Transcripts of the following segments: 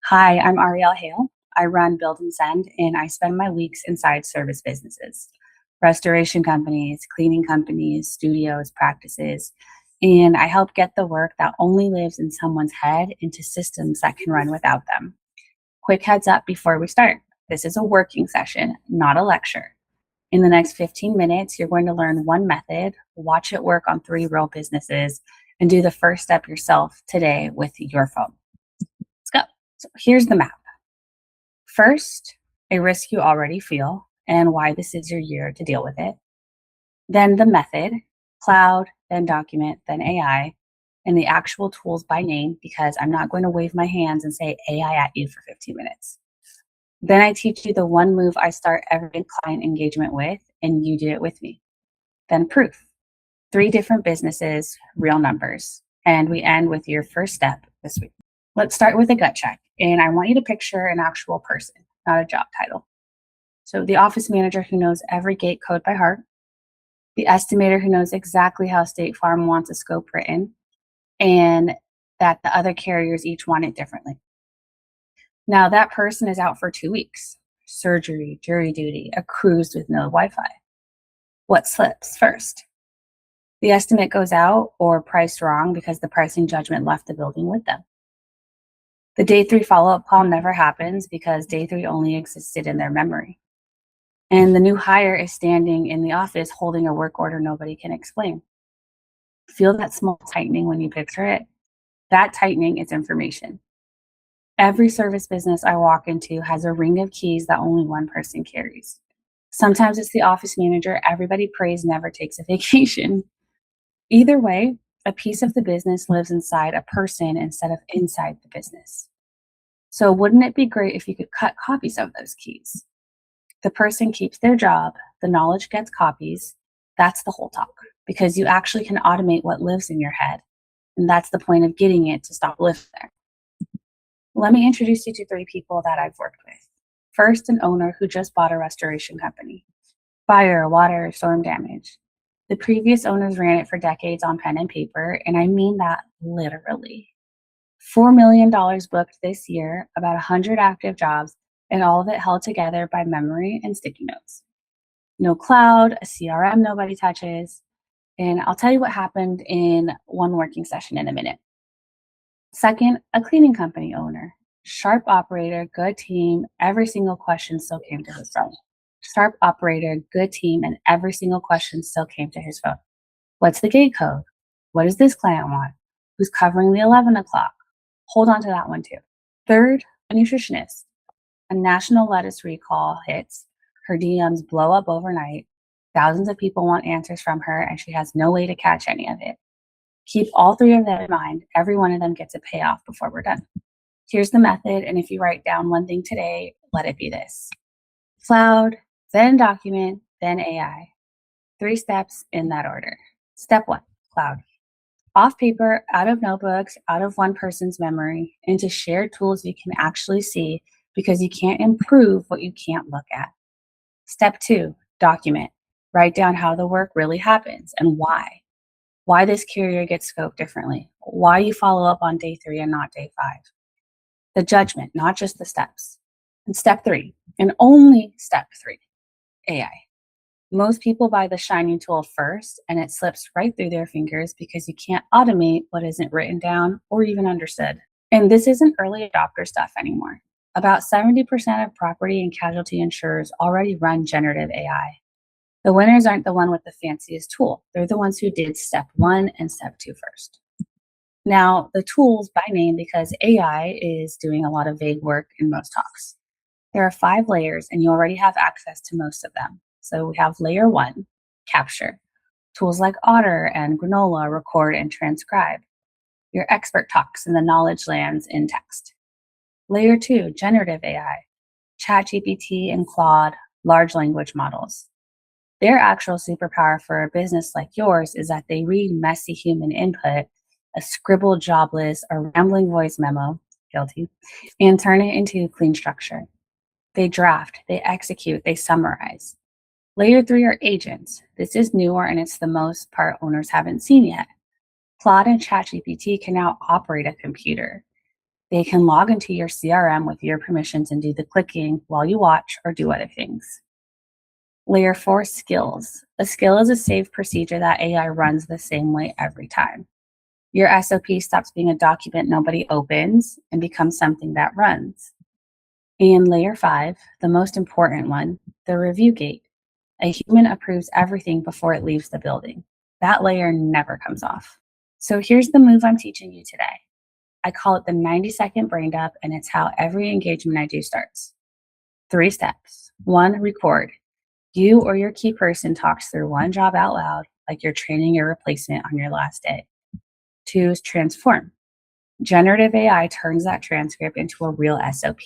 Hi, I'm Ariel Hale. I run Build and Send, and I spend my weeks inside service businesses, restoration companies, cleaning companies, studios, practices, and I help get the work that only lives in someone's head into systems that can run without them. Quick heads up before we start. This is a working session, not a lecture. In the next 15 minutes, you're going to learn one method, watch it work on 3 real businesses, and do the first step yourself today with your phone. Let's go. So here's the map. First, a risk you already feel and why this is your year to deal with it. Then the method, cloud, then document, then AI, and the actual tools by name, because I'm not going to wave my hands and say AI at you for 15 minutes. Then I teach you the one move I start every client engagement with, and you do it with me. Then proof, 3 different businesses, real numbers. And we end with your first step this week. Let's start with a gut check. And I want you to picture an actual person, not a job title. So the office manager who knows every gate code by heart, the estimator who knows exactly how State Farm wants a scope written, and that the other carriers each want it differently. Now that person is out for 2 weeks, surgery, jury duty, a cruise with no Wi-Fi. What slips first? The estimate goes out or priced wrong because the pricing judgment left the building with them. The day 3 follow-up call never happens because day 3 only existed in their memory. And the new hire is standing in the office holding a work order nobody can explain. Feel that small tightening when you picture it? That tightening is information. Every service business I walk into has a ring of keys that only one person carries. Sometimes it's the office manager everybody prays never takes a vacation. Either way, a piece of the business lives inside a person instead of inside the business. So wouldn't it be great if you could cut copies of those keys? The person keeps their job, the knowledge gets copies. That's the whole talk, because you actually can automate what lives in your head. And that's the point of getting it to stop living there. Let me introduce you to 3 people that I've worked with. First, an owner who just bought a restoration company. Fire, water, storm damage. The previous owners ran it for decades on pen and paper, and I mean that literally. $4 million booked this year, about 100 active jobs, and all of it held together by memory and sticky notes. No cloud, a CRM nobody touches, and I'll tell you what happened in one working session in a minute. Second, a cleaning company owner. Sharp operator, good team, every single question still came to his phone. Sharp operator, good team, and every single question still came to his phone. What's the gate code? What does this client want? Who's covering the 11 o'clock? Hold on to that one too. Third, a nutritionist. A national lettuce recall hits. Her DMs blow up overnight. Thousands of people want answers from her, and she has no way to catch any of it. Keep all 3 of them in mind. Every one of them gets a payoff before we're done. Here's the method, and if you write down one thing today, let it be this. Cloud, then document, then AI. 3 steps in that order. Step 1, cloud. Off paper, out of notebooks, out of one person's memory, into shared tools you can actually see, because you can't improve what you can't look at. Step 2, document. Write down how the work really happens and why. Why this carrier gets scoped differently. Why you follow up on day 3 and not day 5. The judgment, not just the steps. And step 3, and only step 3, AI. Most people buy the shiny tool first, and it slips right through their fingers because you can't automate what isn't written down or even understood. And this isn't early adopter stuff anymore. About 70% of property and casualty insurers already run generative AI. The winners aren't the one with the fanciest tool. They're the ones who did step 1 and step 2 first. Now, the tools by name, because AI is doing a lot of vague work in most talks. There are 5 layers, and you already have access to most of them. So we have layer 1, capture. Tools like Otter and Granola record and transcribe. Your expert talks and the knowledge lands in text. Layer 2, generative AI. ChatGPT and Claude, large language models. Their actual superpower for a business like yours is that they read messy human input, a scribbled job list, a rambling voice memo, guilty, and turn it into clean structure. They draft, they execute, they summarize. Layer 3 are agents. This is newer, and it's the most part owners haven't seen yet. Claude and ChatGPT can now operate a computer. They can log into your CRM with your permissions and do the clicking while you watch or do other things. Layer 4, skills. A skill is a saved procedure that AI runs the same way every time. Your SOP stops being a document nobody opens and becomes something that runs. And layer 5, the most important one, the review gate. A human approves everything before it leaves the building. That layer never comes off. So here's the move I'm teaching you today. I call it the 90-second brain dump, and it's how every engagement I do starts. 3 steps. 1, record. You or your key person talks through one job out loud, like you're training your replacement on your last day. 2 is transform. Generative AI turns that transcript into a real SOP.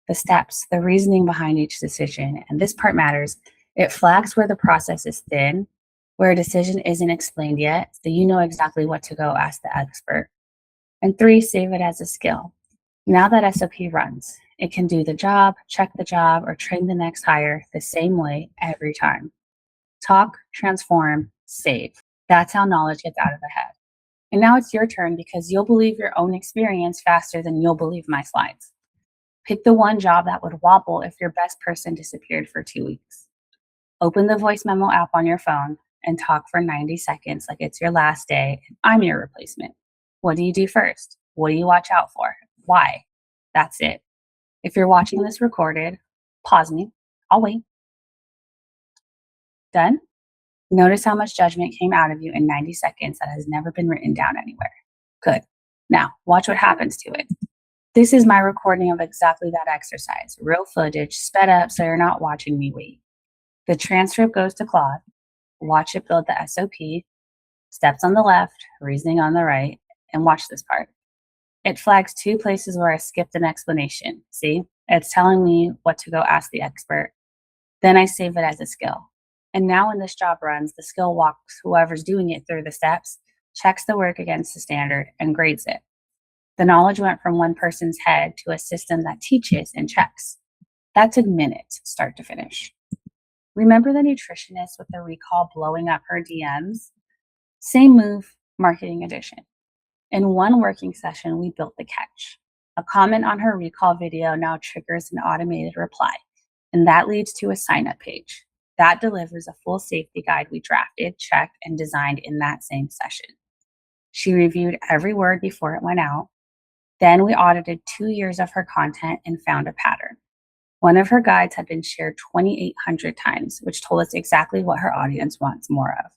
The steps, the reasoning behind each decision, and this part matters. It flags where the process is thin, where a decision isn't explained yet, so you know exactly what to go ask the expert. And 3, save it as a skill. Now that SOP runs, it can do the job, check the job, or train the next hire the same way every time. Talk, transform, save. That's how knowledge gets out of the head. And now it's your turn, because you'll believe your own experience faster than you'll believe my slides. Pick the one job that would wobble if your best person disappeared for 2 weeks. Open the voice memo app on your phone and talk for 90 seconds like it's your last day and I'm your replacement. What do you do first? What do you watch out for? Why? That's it. If you're watching this recorded, pause me. I'll wait. Done? Notice how much judgment came out of you in 90 seconds that has never been written down anywhere. Good. Now, watch what happens to it. This is my recording of exactly that exercise. Real footage, sped up so you're not watching me wait. The transcript goes to Claude. Watch it build the SOP, steps on the left, reasoning on the right, and watch this part. It flags 2 places where I skipped an explanation. See? It's telling me what to go ask the expert. Then I save it as a skill. And now when this job runs, the skill walks whoever's doing it through the steps, checks the work against the standard, and grades it. The knowledge went from one person's head to a system that teaches and checks. That took minutes, start to finish. Remember the nutritionist with the recall blowing up her DMs? Same move, marketing edition. In one working session, we built the catch. A comment on her recall video now triggers an automated reply, and that leads to a sign-up page. That delivers a full safety guide we drafted, checked, and designed in that same session. She reviewed every word before it went out. Then we audited 2 years of her content and found a pattern. One of her guides had been shared 2,800 times, which told us exactly what her audience wants more of.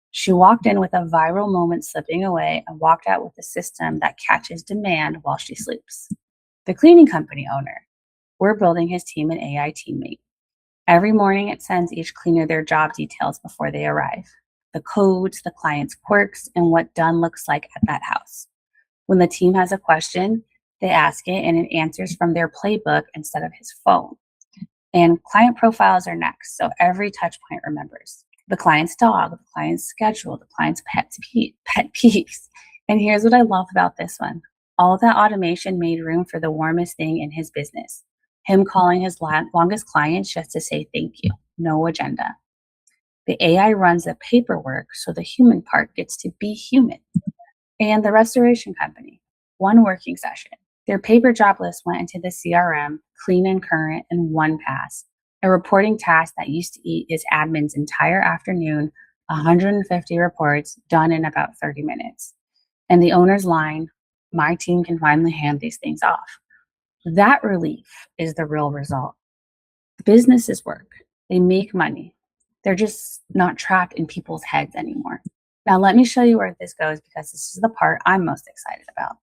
She walked in with a viral moment slipping away and walked out with a system that catches demand while she sleeps. The cleaning company owner. We're building his team an AI teammate. Every morning it sends each cleaner their job details before they arrive. The codes, the client's quirks, and what done looks like at that house. When the team has a question, they ask it and it answers from their playbook instead of his phone. And client profiles are next, so every touch point remembers. The client's dog, the client's schedule, the client's pet peeves. And here's what I love about this one. All of that automation made room for the warmest thing in his business. Him calling his longest clients just to say thank you. No agenda. The AI runs the paperwork so the human part gets to be human. And the restoration company. One working session. Their paper job list went into the CRM, clean and current, in one pass. A reporting task that used to eat his admin's entire afternoon, 150 reports done in about 30 minutes. And the owner's line, my team can finally hand these things off. That relief is the real result. Businesses work. They make money. They're just not trapped in people's heads anymore. Now let me show you where this goes, because this is the part I'm most excited about.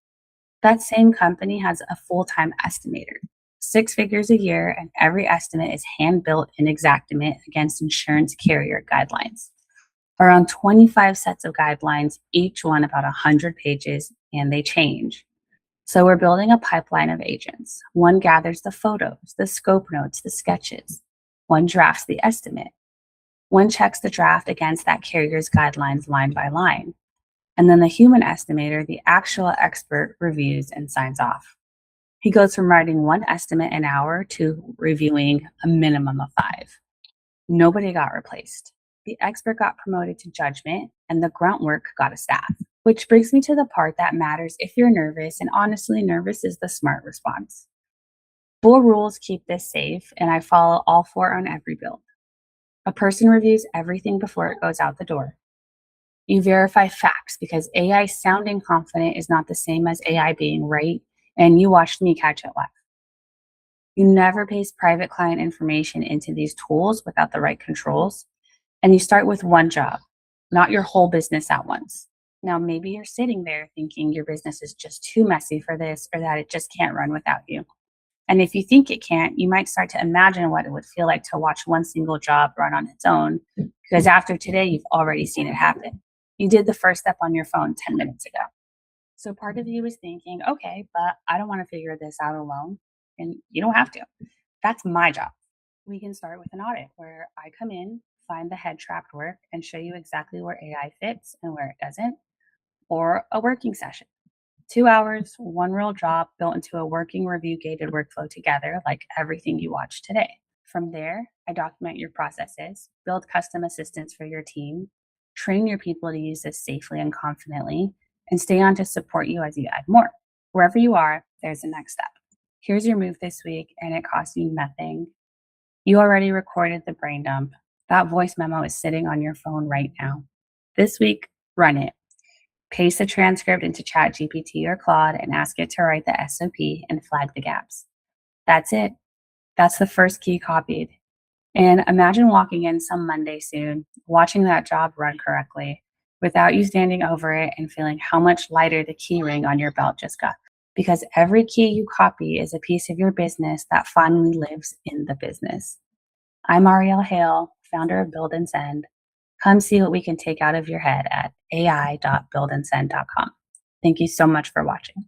That same company has a full-time estimator, 6 figures a year, and every estimate is hand-built in Xactimate against insurance carrier guidelines. Around 25 sets of guidelines, each one about 100 pages, and they change. So we're building a pipeline of agents. One gathers the photos, the scope notes, the sketches. One drafts the estimate. One checks the draft against that carrier's guidelines line by line. And then the human estimator, the actual expert, reviews and signs off. He goes from writing one estimate an hour to reviewing a minimum of 5. Nobody got replaced. The expert got promoted to judgment, and the grunt work got a staff. Which brings me to the part that matters if you're nervous, and honestly, nervous is the smart response. 4 rules keep this safe, and I follow all 4 on every build. A person reviews everything before it goes out the door. You verify facts because AI sounding confident is not the same as AI being right, and you watched me catch it live. You never paste private client information into these tools without the right controls, and you start with one job, not your whole business at once. Now, maybe you're sitting there thinking your business is just too messy for this or that it just can't run without you. And if you think it can't, you might start to imagine what it would feel like to watch one single job run on its own, because after today, you've already seen it happen. You did the first step on your phone 10 minutes ago. So part of you is thinking, okay, but I don't want to figure this out alone. And you don't have to. That's my job. We can start with an audit where I come in, find the head trapped work, and show you exactly where AI fits and where it doesn't, or a working session. 2 hours, one real job built into a working review gated workflow together, like everything you watched today. From there, I document your processes, build custom assistants for your team, train your people to use this safely and confidently, and stay on to support you as you add more. Wherever you are, there's a next step. Here's your move this week, and it costs you nothing. You already recorded the brain dump. That voice memo is sitting on your phone right now. This week, run it. Paste the transcript into ChatGPT or Claude and ask it to write the SOP and flag the gaps. That's it. That's the first key copied. And imagine walking in some Monday soon, watching that job run correctly without you standing over it and feeling how much lighter the key ring on your belt just got. Because every key you copy is a piece of your business that finally lives in the business. I'm Ariel Hale, founder of Build and Send. Come see what we can take out of your head at ai.buildandsend.com. Thank you so much for watching.